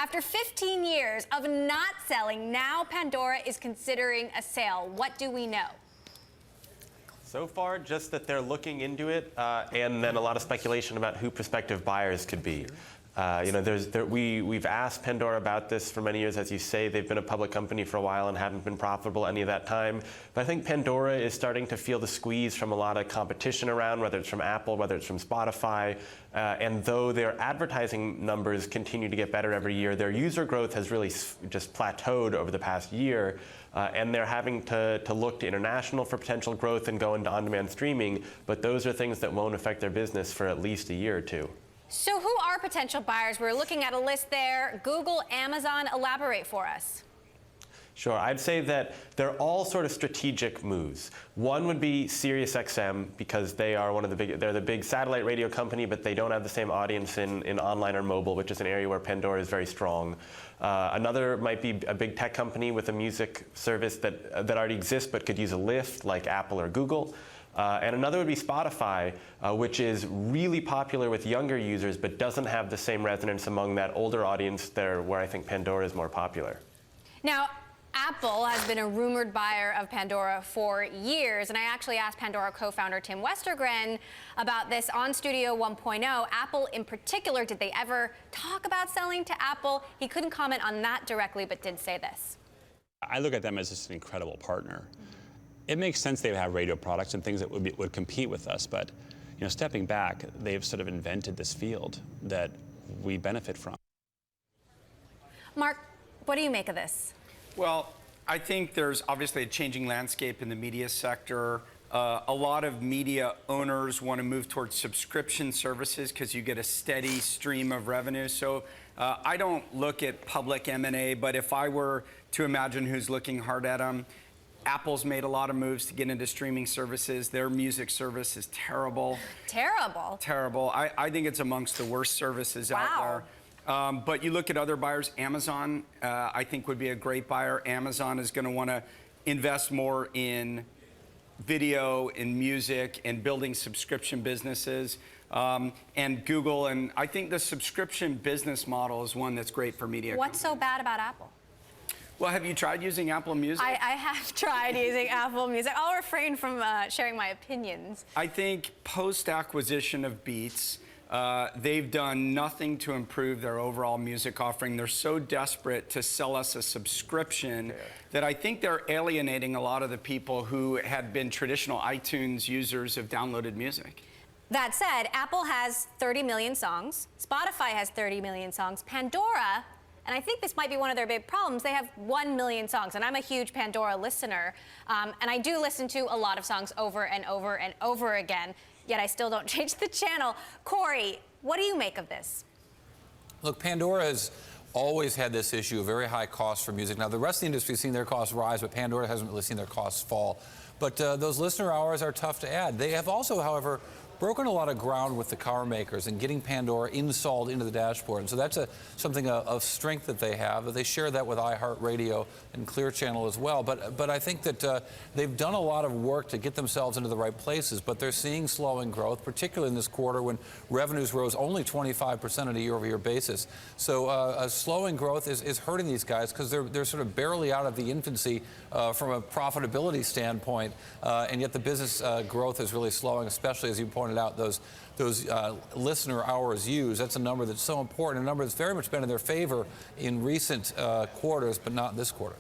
After 15 years of not selling, now Pandora is considering a sale. What do we know? So far, just that they're looking into it, and then a lot of speculation about who prospective buyers could be. We've asked Pandora about this for many years. As you say, they've been a public company for a while and haven't been profitable any of that time. But I think Pandora is starting to feel the squeeze from a lot of competition around, whether it's from Apple, whether it's from Spotify. And though their advertising numbers continue to get better every year, their user growth has really just plateaued over the past year. And they're having to look to international for potential growth and go into on-demand streaming. But those are things that won't affect their business for at least a year or two. So who are potential buyers? We're looking at a list there. Google, Amazon, elaborate for us. Sure, I'd say that they're all sort of strategic moves. One would be SiriusXM, because they are they're the big satellite radio company, but they don't have the same audience in online or mobile, which is an area where Pandora is very strong. Another might be a big tech company with a music service that already exists but could use a lift, like Apple or Google. And another would be Spotify, which is really popular with younger users but doesn't have the same resonance among that older audience there, where I think Pandora is more popular. Now, Apple has been a rumored buyer of Pandora for years, and I actually asked Pandora co-founder Tim Westergren about this on Studio 1.0. Apple in particular, did they ever talk about selling to Apple? He couldn't comment on that directly, but did say this. I look at them as just an incredible partner. It makes sense they would have radio products and things that would compete with us, but stepping back, they've sort of invented this field that we benefit from. Mark, what do you make of this? Well, I think there's obviously a changing landscape in the media sector. A lot of media owners want to move towards subscription services because you get a steady stream of revenue. So I don't look at public M&A, but if I were to imagine who's looking hard at them, Apple's made a lot of moves to get into streaming services. Their music service is terrible. Terrible? Terrible. I think it's amongst the worst services out there. But you look at other buyers, Amazon, I think would be a great buyer. Amazon is going to want to invest more in video, in music, and building subscription businesses. And Google, and I think the subscription business model is one that's great for media. What's so bad about Apple? Well, have you tried using Apple Music? I have tried using Apple Music. I'll refrain from sharing my opinions. I think post-acquisition of Beats, they've done nothing to improve their overall music offering. They're so desperate to sell us a subscription that I think they're alienating a lot of the people who had been traditional iTunes users of downloaded music. That said, Apple has 30 million songs. Spotify has 30 million songs. Pandora, and I think this might be one of their big problems, they have 1 million songs. And I'm a huge Pandora listener. And I do listen to a lot of songs over and over and over again, yet I still don't change the channel. Cory, what do you make of this? Look, Pandora has always had this issue of very high costs for music. Now, the rest of the industry has seen their costs rise, but Pandora hasn't really seen their costs fall. But those listener hours are tough to add. They have also, however, broken a lot of ground with the car makers and getting Pandora installed into the dashboard. And so that's something of strength that they have. They share that with iHeartRadio and Clear Channel as well. But I think that they've done a lot of work to get themselves into the right places, but they're seeing slowing growth, particularly in this quarter when revenues rose only 25% on a year-over-year basis. So a slowing growth is hurting these guys because they're sort of barely out of the infancy from a profitability standpoint, and yet the business growth is really slowing, especially as you pointed out, those listener hours used. That's a number that's so important, a number that's very much been in their favor in recent quarters, but not this quarter.